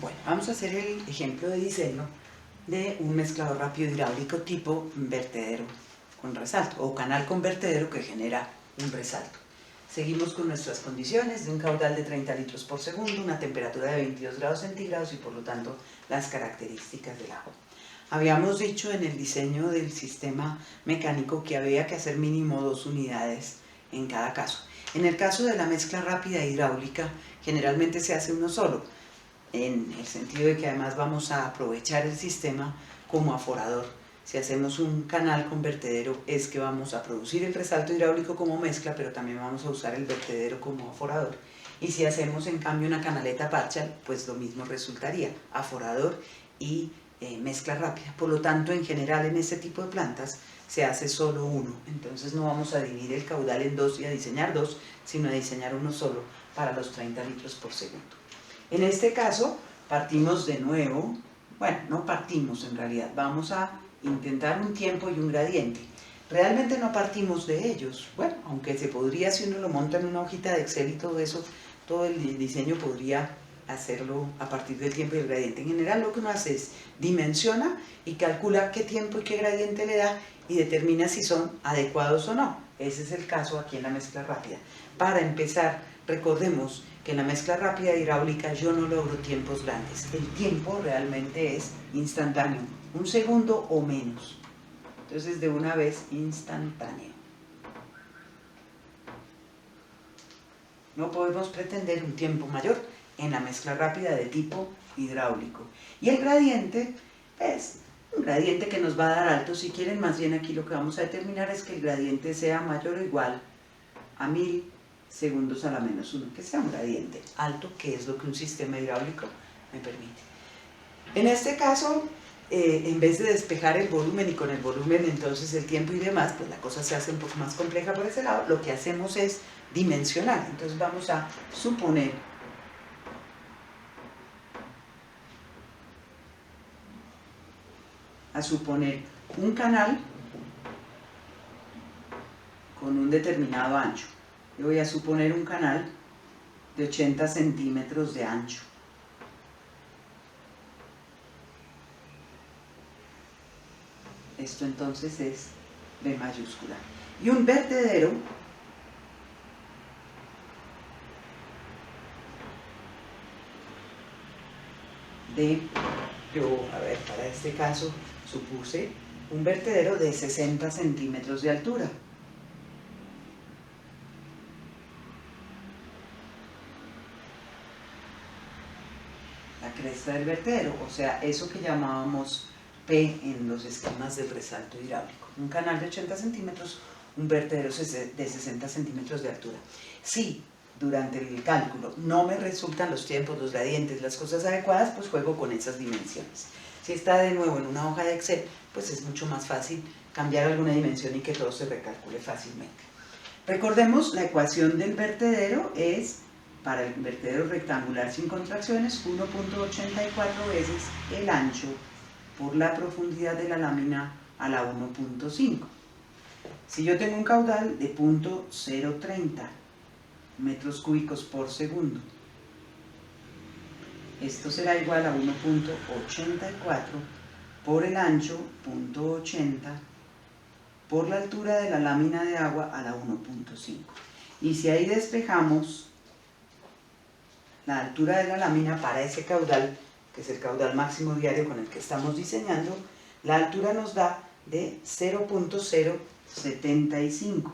Bueno, vamos a hacer el ejemplo de diseño de un mezclador rápido hidráulico tipo vertedero con resalto o canal con vertedero que genera un resalto. Seguimos con nuestras condiciones de un caudal de 30 litros por segundo, una temperatura de 22 grados centígrados y por lo tanto las características del agua. Habíamos dicho en el diseño del sistema mecánico que había que hacer mínimo 2 unidades en cada caso. En el caso de la mezcla rápida hidráulica generalmente se hace uno solo, en el sentido de que además vamos a aprovechar el sistema como aforador. Si hacemos un canal con vertedero es que vamos a producir el resalto hidráulico como mezcla, pero también vamos a usar el vertedero como aforador. Y si hacemos en cambio una canaleta partial, pues lo mismo resultaría, aforador y mezcla rápida. Por lo tanto, en general en este tipo de plantas se hace solo uno. Entonces no vamos a dividir el caudal en dos y a diseñar dos, sino a diseñar uno solo para los 30 litros por segundo. En este caso partimos de nuevo, bueno, no partimos en realidad, vamos a intentar un tiempo y un gradiente. Realmente no partimos de ellos, bueno, aunque se podría, si uno lo monta en una hojita de Excel y todo eso, todo el diseño podría hacerlo a partir del tiempo y el gradiente. En general lo que uno hace es dimensiona y calcula qué tiempo y qué gradiente le da y determina si son adecuados o no. Ese es el caso aquí en la mezcla rápida. Para empezar, recordemos que en la mezcla rápida hidráulica yo no logro tiempos grandes. El tiempo realmente es instantáneo, un segundo o menos. Entonces de una vez instantáneo. No podemos pretender un tiempo mayor en la mezcla rápida de tipo hidráulico. Y el gradiente es un gradiente que nos va a dar alto. Si quieren, más bien aquí lo que vamos a determinar es que el gradiente sea mayor o igual a 1000 segundos a la menos 1, que sea un gradiente alto, que es lo que un sistema hidráulico me permite. En este caso, en vez de despejar el volumen y con el volumen entonces el tiempo y demás, pues la cosa se hace un poco más compleja por ese lado. Lo que hacemos es dimensionar. Entonces vamos a suponer un canal con un determinado ancho. Yo voy a suponer un canal de 80 centímetros de ancho. Esto entonces es B mayúscula. Y un vertedero para este caso supuse un vertedero de 60 centímetros de altura. La cresta del vertedero, o sea, eso que llamábamos P en los esquemas del resalto hidráulico. Un canal de 80 centímetros, un vertedero de 60 centímetros de altura. Si durante el cálculo no me resultan los tiempos, los gradientes, las cosas adecuadas, pues juego con esas dimensiones. Si está de nuevo en una hoja de Excel, pues es mucho más fácil cambiar alguna dimensión y que todo se recalcule fácilmente. Recordemos, la ecuación del vertedero es, para el vertedero rectangular sin contracciones, 1.84 veces el ancho por la profundidad de la lámina a la 1.5. Si yo tengo un caudal de 0.030 metros cúbicos por segundo, esto será igual a 1.84 por el ancho, 0.80, por la altura de la lámina de agua a la 1.5. Y si ahí despejamos la altura de la lámina para ese caudal, que es el caudal máximo diario con el que estamos diseñando, la altura nos da de 0.075.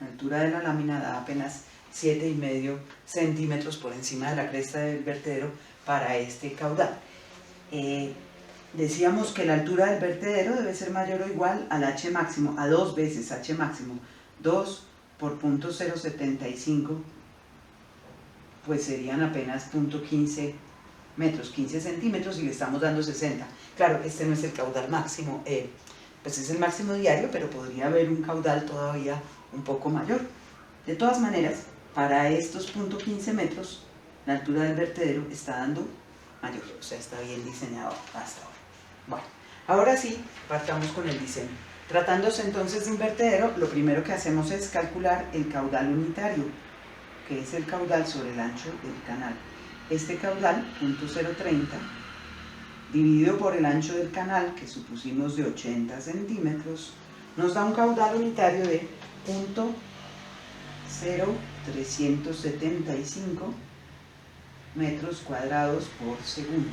La altura de la lámina da apenas 7,5 centímetros por encima de la cresta del vertedero para este caudal. Decíamos que la altura del vertedero debe ser mayor o igual al H máximo, a 2 veces H máximo. 2 por 0.075, pues serían apenas 0.15 metros, 15 centímetros, y le estamos dando 60. Claro, este no es el caudal máximo, pues es el máximo diario, pero podría haber un caudal todavía un poco mayor. De todas maneras, para estos 0.15 metros, la altura del vertedero está dando mayor, o sea, está bien diseñado hasta ahora. Bueno, ahora sí, partamos con el diseño. Tratándose entonces de un vertedero, lo primero que hacemos es calcular el caudal unitario. que es el caudal sobre el ancho del canal. Este caudal, 0.030, dividido por el ancho del canal, que supusimos de 80 centímetros, nos da un caudal unitario de 0.0375 metros cuadrados por segundo.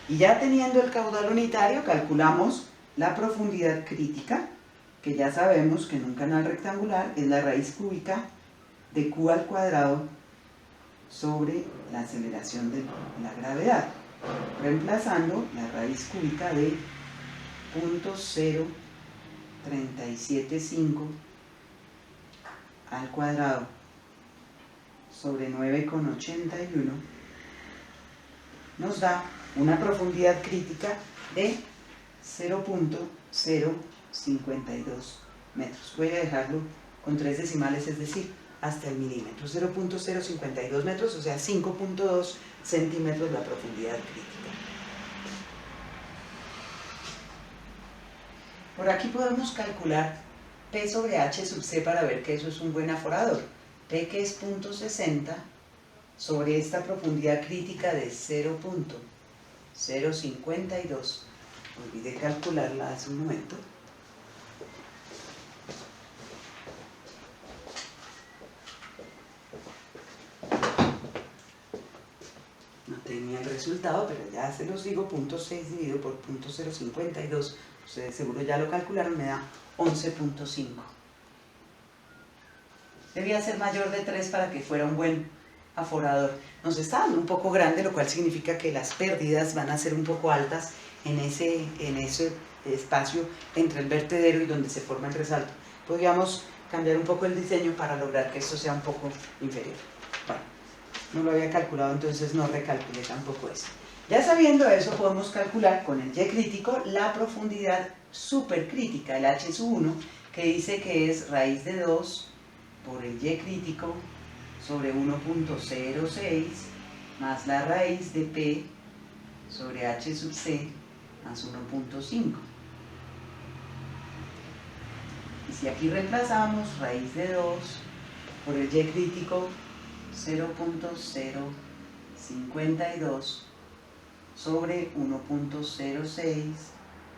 Y ya teniendo el caudal unitario, calculamos la profundidad crítica, que ya sabemos que en un canal rectangular es la raíz cúbica de Q al cuadrado sobre la aceleración de la gravedad, reemplazando la raíz cúbica de 0.0375 al cuadrado sobre 9,81 nos da una profundidad crítica de 0.052 metros. Voy a dejarlo con 3 decimales, es decir, hasta el milímetro. 0.052 metros, o sea, 5.2 centímetros la profundidad crítica. Por aquí podemos calcular P sobre H sub C para ver que eso es un buen aforador. P, que es 0.60 sobre esta profundidad crítica de 0.052. Olvidé calcularla hace un momento. No tenía el resultado, pero ya se los digo, 0.6 dividido por 0.052. Ustedes seguro ya lo calcularon, me da 11.5. Debía ser mayor de 3 para que fuera un buen aforador. Nos está dando un poco grande, lo cual significa que las pérdidas van a ser un poco altas en ese espacio entre el vertedero y donde se forma el resalto. Podríamos cambiar un poco el diseño para lograr que esto sea un poco inferior. Bueno, no lo había calculado, entonces no recalculé tampoco eso. Ya sabiendo eso, podemos calcular con el Y crítico la profundidad supercrítica, el H sub 1, que dice que es raíz de 2 por el Y crítico sobre 1.06 más la raíz de P sobre H sub C más 1.5. Y si aquí reemplazamos raíz de 2 por el Y crítico 0.052 sobre 1.06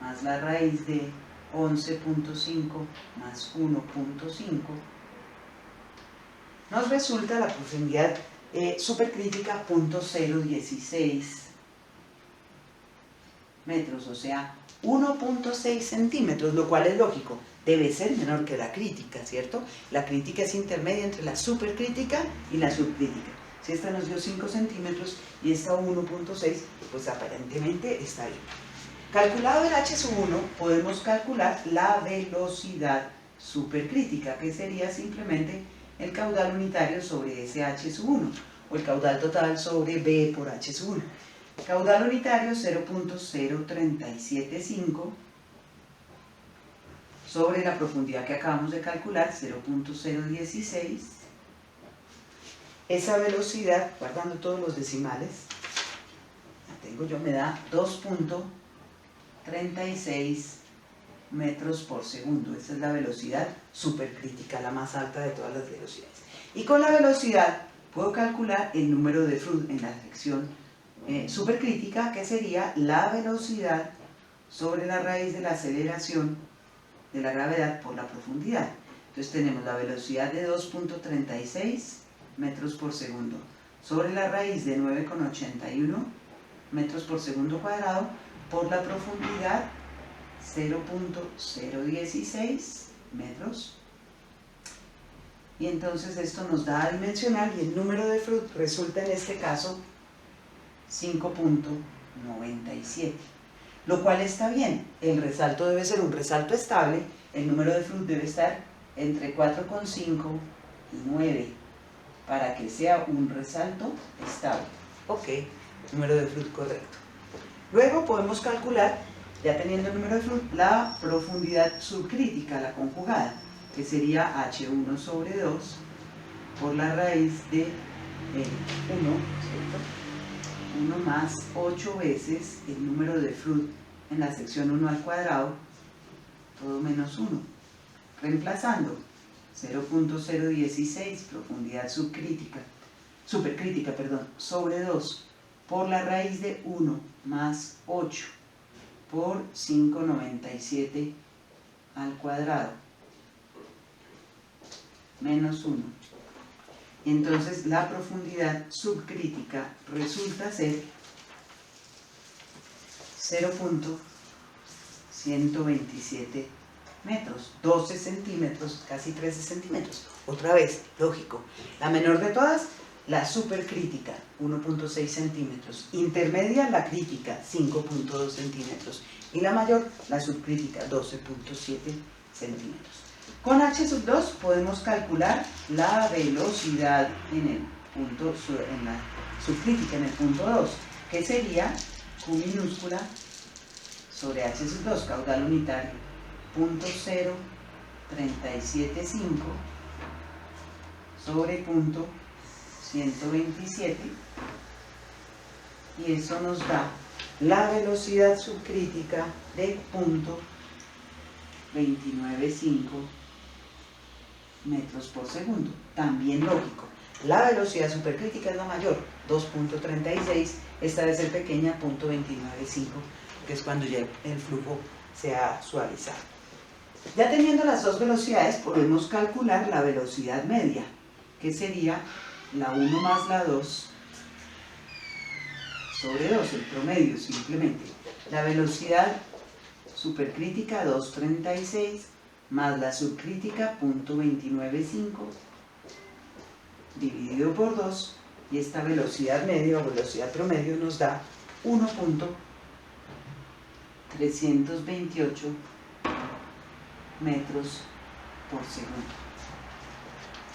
más la raíz de 11.5 más 1.5, nos resulta la profundidad supercrítica 0.016 metros, o sea, 1.6 centímetros, lo cual es lógico, debe ser menor que la crítica, ¿cierto? La crítica es intermedia entre la supercrítica y la subcrítica. Si esta nos dio 5 centímetros y esta 1.6, pues aparentemente está bien. Calculado el H sub 1, podemos calcular la velocidad supercrítica, que sería simplemente el caudal unitario sobre ese H sub 1, o el caudal total sobre B por H sub 1. Caudal unitario 0.0375 sobre la profundidad que acabamos de calcular, 0.016. Esa velocidad, guardando todos los decimales, la tengo yo, me da 2.36 metros por segundo. Esa es la velocidad supercrítica, la más alta de todas las velocidades. Y con la velocidad puedo calcular el número de Froude en la sección supercrítica, que sería la velocidad sobre la raíz de la aceleración de la gravedad por la profundidad. Entonces tenemos la velocidad de 2.36 metros por segundo sobre la raíz de 9,81 metros por segundo cuadrado por la profundidad 0.016 metros, y entonces esto nos da a dimensionar, y el número de Froude resulta en este caso 5.97, lo cual está bien. El resalto debe ser un resalto estable, el número de Froude debe estar entre 4,5 y 9 para que sea un resalto estable. Ok, número de Froude correcto. Luego podemos calcular, ya teniendo el número de Froude, la profundidad subcrítica, la conjugada, que sería H1 sobre 2 por la raíz de 1, ¿cierto? 1 más 8 veces el número de Froude en la sección 1 al cuadrado, todo menos 1. Reemplazando 0.016, profundidad supercrítica, sobre 2 por la raíz de 1 más 8 por 597 al cuadrado menos 1. Entonces la profundidad subcrítica resulta ser 0.127 metros, 12 centímetros, casi 13 centímetros. Otra vez, lógico. La menor de todas, la supercrítica, 1.6 centímetros. Intermedia, la crítica, 5.2 centímetros. Y la mayor, la subcrítica, 12.7 centímetros. Con H2 podemos calcular la velocidad en la subcrítica, en el punto 2, que sería Q minúscula sobre H2, caudal unitario, 0.0375 sobre punto 127, y eso nos da la velocidad subcrítica de punto 295 metros por segundo. También lógico, la velocidad supercrítica es la mayor, 2.36, esta debe ser pequeña, 0.295, que es cuando ya el flujo se ha suavizado. Ya teniendo las dos velocidades, podemos calcular la velocidad media, que sería la 1 más la 2 sobre 2, el promedio simplemente. La velocidad supercrítica 2.36 más la subcrítica 0.295 dividido por 2, y esta velocidad media o velocidad promedio nos da 1.328 metros por segundo.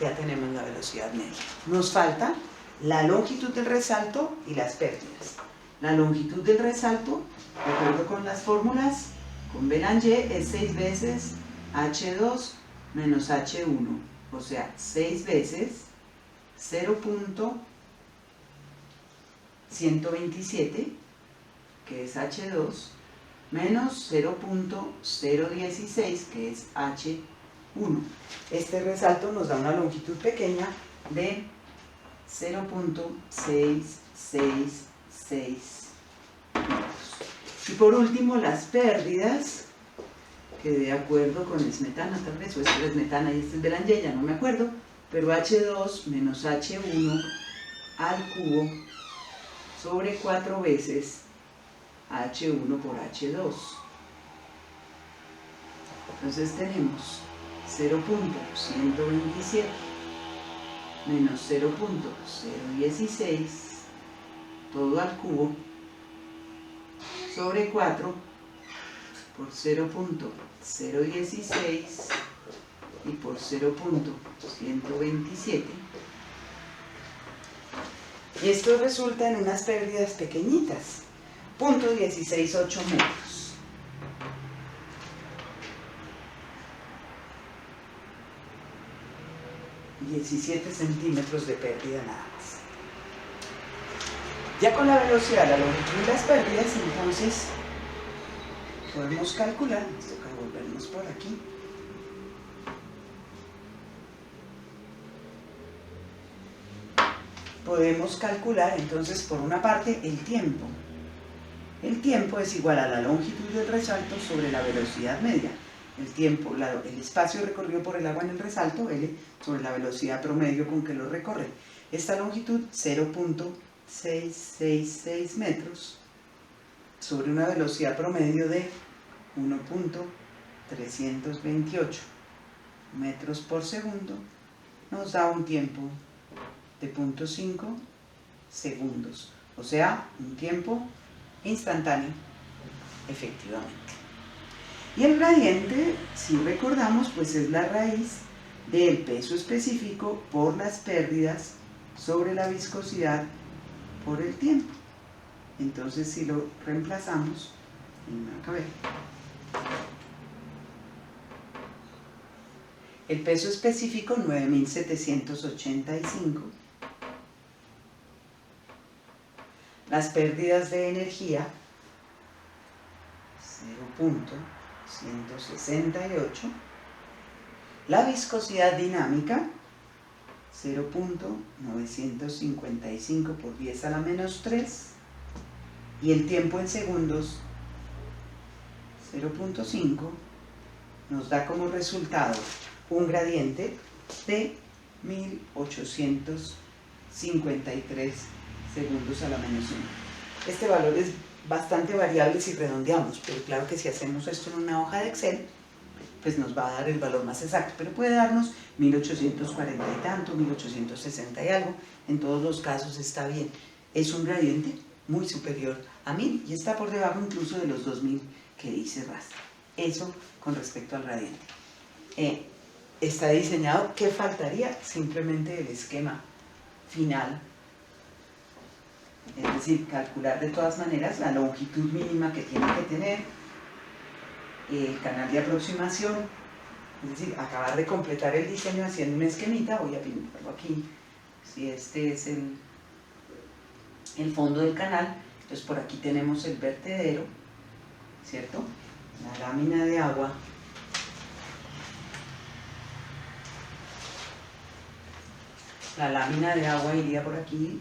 Ya tenemos la velocidad media. Nos falta la longitud del resalto y las pérdidas. La longitud del resalto, de acuerdo con las fórmulas, con Bélanger, es 6 veces H2 menos H1, o sea, 6 veces 0.127, que es H2, menos 0.016, que es H1. Este resalto nos da una longitud pequeña de 0.666 metros. Y por último, las pérdidas, que de acuerdo con Smetana tal vez, o este es Smetana y este es Bélanger, ya no me acuerdo, pero H2 menos H1 al cubo sobre 4 veces H1 por H2. Entonces tenemos 0.127 menos 0.016 todo al cubo sobre 4 por 0.016 y por 0.127, y esto resulta en unas pérdidas pequeñitas, 0.168 metros. ...17 centímetros de pérdida nada más. Ya con la velocidad, la longitud y las pérdidas, entonces podemos calcular, nos toca volvernos por aquí. Podemos calcular entonces por una parte el tiempo. El tiempo es igual a la longitud del resalto sobre la velocidad media. El tiempo, el espacio recorrido por el agua en el resalto, L, sobre la velocidad promedio con que lo recorre. Esta longitud, 0.666 metros, sobre una velocidad promedio de 1.328 metros por segundo, nos da un tiempo de 0.5 segundos, o sea, un tiempo instantáneo, efectivamente. Y el gradiente, si recordamos, pues es la raíz del peso específico por las pérdidas sobre la viscosidad por el tiempo. Entonces, si lo reemplazamos, el peso específico 9.785, las pérdidas de energía 0.168, La viscosidad dinámica, 0.955 por 10 a la menos 3, y el tiempo en segundos, 0.5, nos da como resultado un gradiente de 1853 segundos a la menos 1. Este valor es bastante variable si redondeamos, pero claro que si hacemos esto en una hoja de Excel, pues nos va a dar el valor más exacto, pero puede darnos 1840 y tanto, 1860 y algo, en todos los casos está bien. Es un gradiente muy superior a 1000 y está por debajo incluso de los 2000 que dice raster. Eso con respecto al gradiente. Está diseñado, ¿qué faltaría? Simplemente el esquema final, es decir, calcular de todas maneras la longitud mínima que tiene que tener, el canal de aproximación, es decir, acabar de completar el diseño haciendo un esquemita. Voy a pintarlo aquí. Si este es el fondo del canal, entonces por aquí tenemos el vertedero, ¿cierto? La lámina de agua, iría por aquí,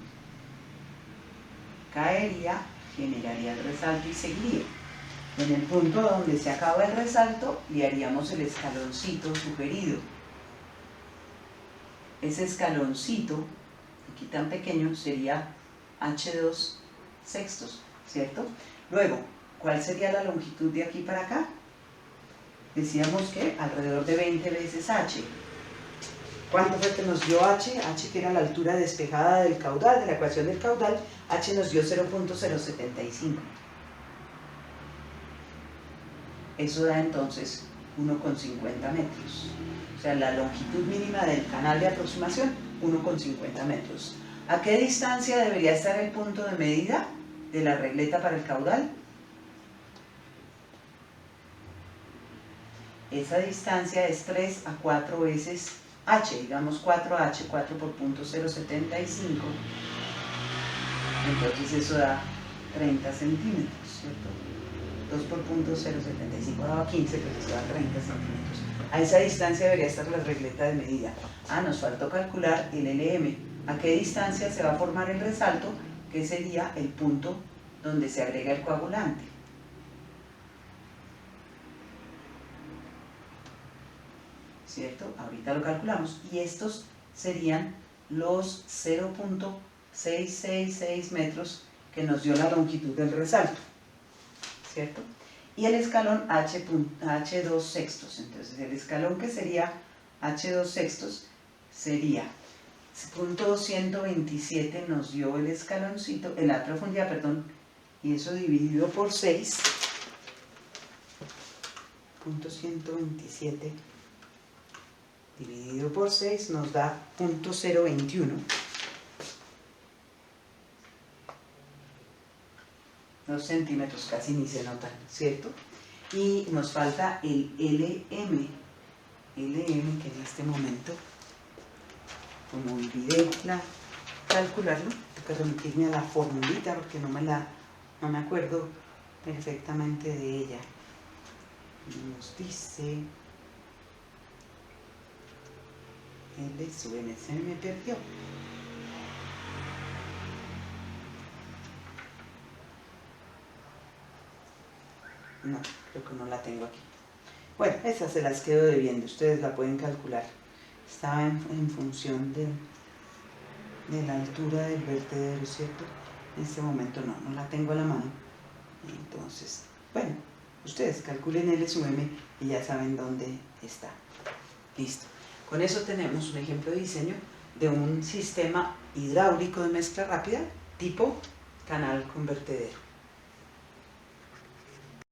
caería, generaría el resalto y seguiría. En el punto donde se acaba el resalto, le haríamos el escaloncito sugerido. Ese escaloncito, aquí tan pequeño, sería H2 sextos, ¿cierto? Luego, ¿cuál sería la longitud de aquí para acá? Decíamos que alrededor de 20 veces H. ¿Cuánto fue que nos dio H? H, que era la altura despejada del caudal, de la ecuación del caudal, H nos dio 0.075. Eso da entonces 1,50 metros. O sea, la longitud mínima del canal de aproximación, 1,50 metros. ¿A qué distancia debería estar el punto de medida de la regleta para el caudal? Esa distancia es 3 a 4 veces H, digamos 4H, 4 por punto 0,75. Entonces eso da 30 centímetros, ¿cierto? 2 por punto 0,75 daba 15, pero eso da 30 centímetros. A esa distancia debería estar la regleta de medida. Nos faltó calcular el LM. ¿A qué distancia se va a formar el resalto? Que sería el punto donde se agrega el coagulante. ¿Cierto? Ahorita lo calculamos. Y estos serían los 0.666 metros que nos dio la longitud del resalto, ¿cierto? Y el escalón H2 sextos. Entonces el escalón que sería H2 sextos sería punto 127, nos dio el escaloncito, en la profundidad, perdón, y eso dividido por 6, punto 127 dividido por 6 nos da punto 021. 2 centímetros, casi ni se notan, ¿cierto? Y nos falta el LM, que en este momento, como olvidé calcularlo, tengo que remitirme a la formulita porque no me acuerdo perfectamente de ella. Nos dice L sub M, se me perdió. No, creo que no la tengo aquí. Bueno, esas se las quedo debiendo, ustedes la pueden calcular. Estaba en función de la altura del vertedero, ¿cierto? En este momento no la tengo a la mano. Entonces, bueno, ustedes calculen L sub M y ya saben dónde está. Listo. Con eso tenemos un ejemplo de diseño de un sistema hidráulico de mezcla rápida tipo canal con vertedero.